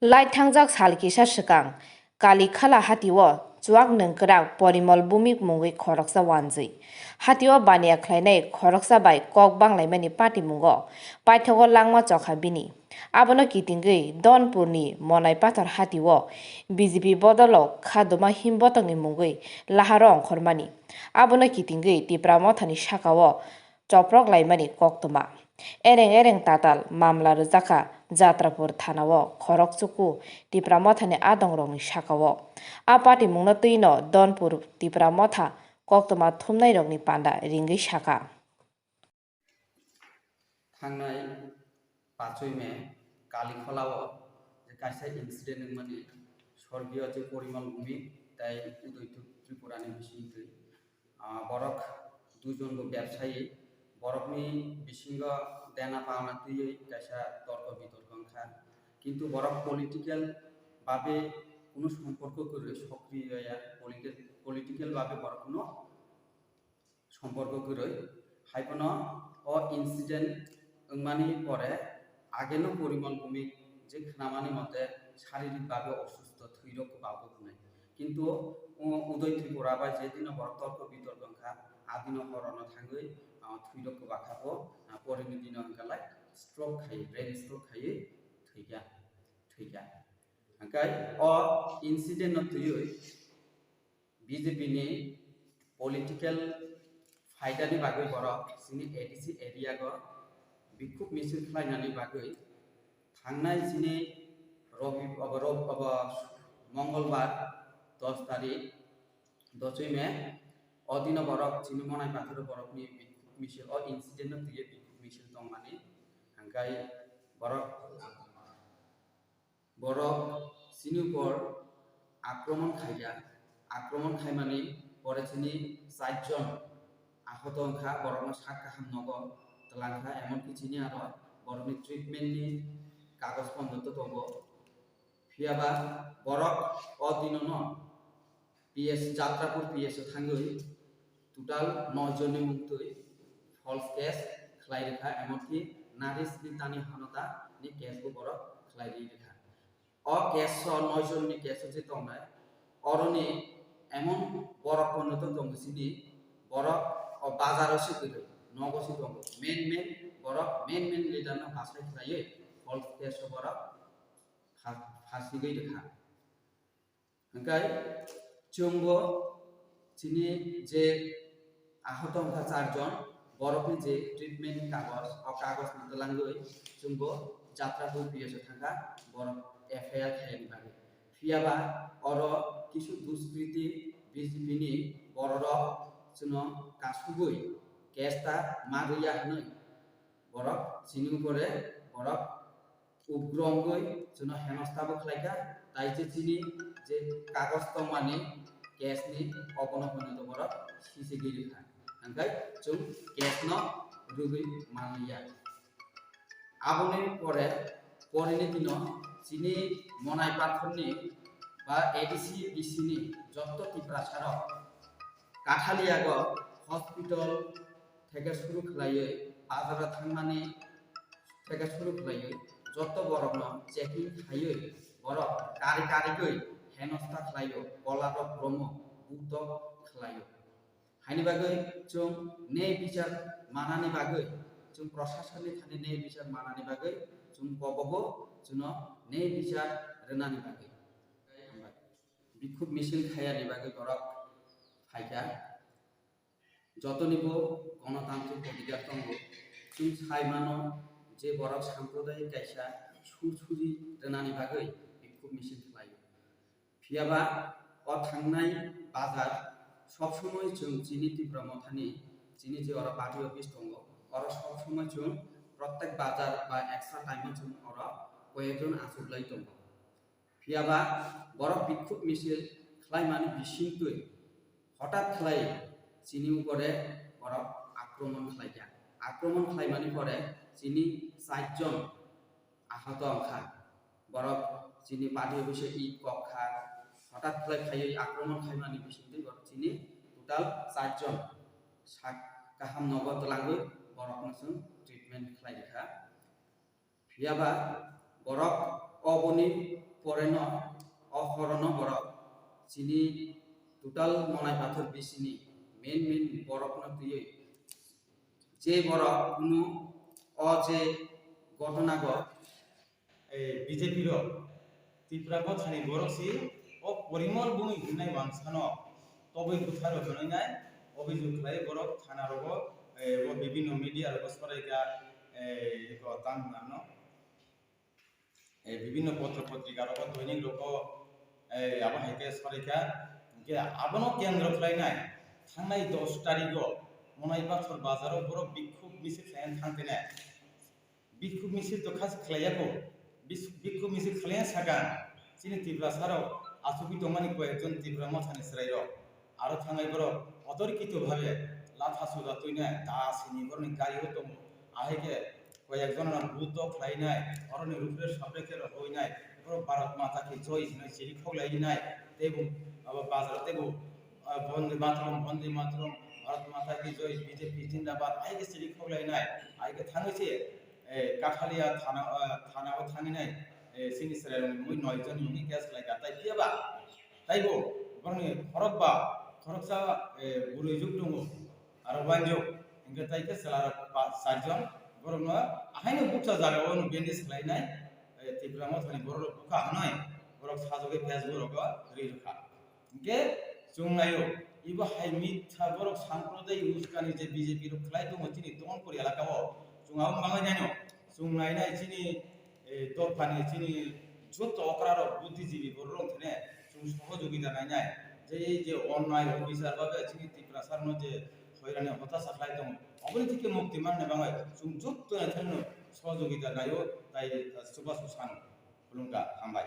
Lai tangjak salkisa sekang, kali khala hatiwo chuak nengkrang porimol bumik mungwi khoroksa wanjui. Hatiwo bania khlainai khoroksa bai kok banglaimani pati mungo, paithogo langma chokha bini. Abono kitingui Donpurni monai pathor hatiwo BJP bodolo khaduma himbotongni mungwi laharo ongkhormani. Abono kitingui Tipramothani sakao choprok laimani koktuma. Ereng tatal mamla rwjaka Jatrapur thanao khorokchuku Tipramothani adongrokni sakao. A pati mungno twino Donpur Tipramotha koktuma thumnairokni panda ringui saka. थांनाय 5 मे कालीखलाव कायसा incident माने स्वर्गीय जे परिमल भूमि ताई उदय त्रिपुरानि बिसिंगै बरक दुजन व्यवसायी बरकनि बिसिंग देना पावना तुयै कायसा तर्क बितर्क ओंखा किन्तु बरक पलिटिकल भाबे কোনো সম্পর্ক করে সক্রিয় পলিটিক্যাল ভাবে বরকনো সম্পর্ক করে হাইপনো ও ইনসিডেন্ট মানি পরে আগেনো পরিমল ভূমি যে খামানি মতে শারীরিকভাবে অসুস্থ থৈরক বাবু নাই কিন্তু উদয় ত্রিপুরা বা যেদিন বর্তর্ক বিতর্কংখা আদিন হরণ থাঙ্গৈ থৈরক বাখাবো পরের দিন অঙ্কালাই স্ট্রোক খাই ব্রেন স্ট্রোক খাই থৈগা ओंखाय अ इन्सिडेंट तुयै बीजेपी नि पलिटिकल फाइदानि बागै बरक जोंनि एडिसि एरिया गो बिखुब मिसिल खालायनानै बागै थांनाय जोंनि मंगलबार 10 तारिख 10 मे अदिन बरक जोंनि मनाय पाथर बरकनि बिखुब मिसिल अ इन्सिडेंट तुयै बिखुब मिसिल दं माने ओंखाय बरक सिनिपर आक्रमण खायमानि परेछिनि 4 जन आहत ओंखा बरकनो 7 गाहाम नगद तलांखा एमन किछिनि आरो बरकनि ट्रिटमेन्टनि कागज पत्र दंगो फियाबा बरक अदिननो पीएस जात्रापुर पीएस थांगै टोटाल 9 जननि मुक्तै फल्स केस खलायरेखा एमनकि नारिस नितानि हनता नि केसबो बरक खलायरेखा अ केस 9 जननि केस जे दंनाय अरनि एमन बरक पन्नत दंगसिनि बरक बाजारावसो गयो नगसि दंग मेन बरक मेन लिडार ना भासाय खायो फल्स केस बरक फासि गई रेखा ओंखाय जोंबो जिनि जे आहत ओंखा 4 जन बरकनि जे ट्रिटमेंट कागज नदलांगै जोंबो जात्रापुर पीएस थांगा बरक एफआईआर खायनि बागै फियाबा अर किछु दुष्कृति बीजेपीनि बरर जोंनो कासुबै केसता मारैया हनै बरक जिनि उपरे बरक उग्रंगै जोंनो हेनस्थाबो खालायगा ताइजे जिनि जे कागज दं माने केसनि अबनपन बरक सिसि गैरेखा ओंखाय जों केसनो रुगै मानलिया आबनि परेनि दिनो जिनि मनाय पाथरनि बा एडिसि बिसिनि जत्त तिप्रासार काठालियाग हस्पिटल থেকে শুরু খালাयै बाजारा थांनानै থেকে শুরু खालायै जत्त बरकनो चेकिं खायै बरक कारिगै हेनस्था खालायो कलारक ब्रह्म बुद्ध खालायो हानि बागै जों न्याय बिचार मानानि बागै जों प्रशासननि थानि न्याय बिचार मानानि बागै जों कबबो जोंनो न्याय बिचार रोनानि बागै बिखुब मिसिल खायानि बागै बरक फायगा जतनिबो गणतान्त्रिक अधिकार दङ जों सायमानो जे बरक साम्प्रदायिक कायसा सुरसुरि रोनानि बागै बिखुब मिसिल खालायो फियाबा अ थांनाय बाजार सब समय जों जिनि तीव्रमथानि जिनि जे अर पार्टी अफिस दङ अर सब समय जों प्रत्येक बाजार बा एक्स्ट्रा टाइम जों अर कयेकजन आसुगलाय दङ फियाबा बरक बिखुब मिसिल खालायमानि बिसिंतै हठाৎ खालाय जिनि उपरे बरक आक्रमण खालायमानि परे जिनि 4 जन आहत ओंखा बरक जिनि पार्टी अफिस इ कखा हठाৎ खालाय आक्रमण खालायमानि बिसिंतै बरक जिनि टोटाल 4 जन 7 गाहाम नगद लांगै बरकनो ट्रिटमेंट खालायरेखा फियाबा बरक अबनि পরে ন অহরণ বরক চিনি টোটাল মনাই পাথর বিসিনি মেন বরক ন তুই যে বরক কোনো যে ঘটনা বিজেপির ত্রিপুরা থানি বরকসি ও পরিমল ভূমি হিনাই মানসানো তবে বুথার হনাই অভিযোগ লাই বরক থানার বিভিন্ন মিডিয়া সরাইকা তান নানো বিভিন্ন পত্র পত্রিকার দৈনিক লোক আবহাইকে সরাইকা আবনো কেন্দ্র খাইনাই থাंनाय 10 তারিখ মনাই পাথর বাজারাव বরক বিক্ষোভ মিছিল খাইন থাंते ने বিক্ষোভ মিছিল তো খাস খাইয়াকো বিক্ষোভ মিছিল খাইয়া সাগা চিনি ত্রিপুরা সারাव আসুবি দমানি কয়েকজন ত্রিপুরা মথানি সরাইর আরো থাंनाय বরক অতর্কিতভাবে লাথাসু দাতুইনা দাসিনি বরনি গাড়িও দম আহেকে কয়েকজন বুদ্ধ খাইনাই অরনি রূপের সাপেক্ষে হইনাই বরক ভারত মাতা কি জয় হিনাই সিরি খগলাইনাই দেবু বাজার দেবু বন্দে মাতরম ভারত মাতা কি জয় বিজেপি জিন্দাবাদ আইকে সিরি খগলাইনাই আইকে থাंगैছে কাঠালিয়া থানাও থাंगिनाय সিনি সরাই মুই 9 জন মুনি কেস লাইকা তাই কিবা তাইবো বরনি খরকসা বুরুইजुग दङ आरो बानजुग इंगे ताइके सेलार 7 জন बरन आहायनो बुकसा जागायाव बेन्डेज खालायनाय त्रिपुरा मथानि बर बुका हनाय बरक साजगे फेसबुक रिरखा इंगे जोंनायो इबो हाय मिथ्या बरक सांप्रदाय उस्कानि जे बीजेपी रो खलाय दङ तिनि दन करि एलाकाव जोंआव मांगाय जानो जोंनायनाय तिनि दरफानि तिनि जत अक्रार बुद्धिजीवी बरन थने जों सहयोगिता नायनाय जे अन्याय अफिसार बाबे तिनि त्रिपुरा सारनो जे হয়রানি হতাশা খাই দङ অবলি থেকে মুক্তি মাননে বাঙাই जों जत थनो सहयोगिता नायो ताइ सुबा सुसान खुलुंगा हामबाय